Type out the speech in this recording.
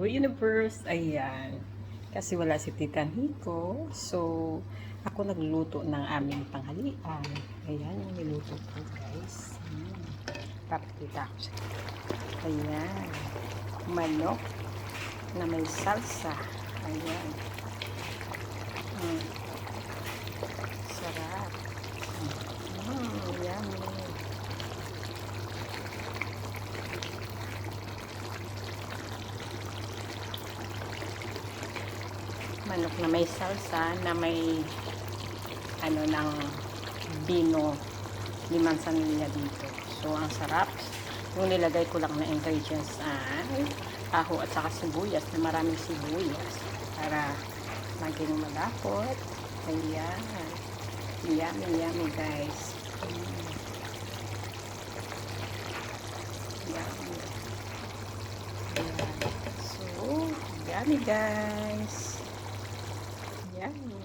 Hello Universe! Ayan. Kasi wala si Tita Hiko. So, ako nagluto ng aming tanghalian. Ayan yung niluto ko guys. Papakita ko siya. Ayan. Manok na may salsa. Ayan. Sarap. Yummy. Manok na may salsa na may ano ng bino, limang sanilya dito. So ang sarap. Yung nilagay ko lang na ingredients ay aho at saka sibuyas, na maraming sibuyas para maging malapot. Ayan. Yummy, yummy guys. Yummy. Ayan. So, yummy guys. Yummy.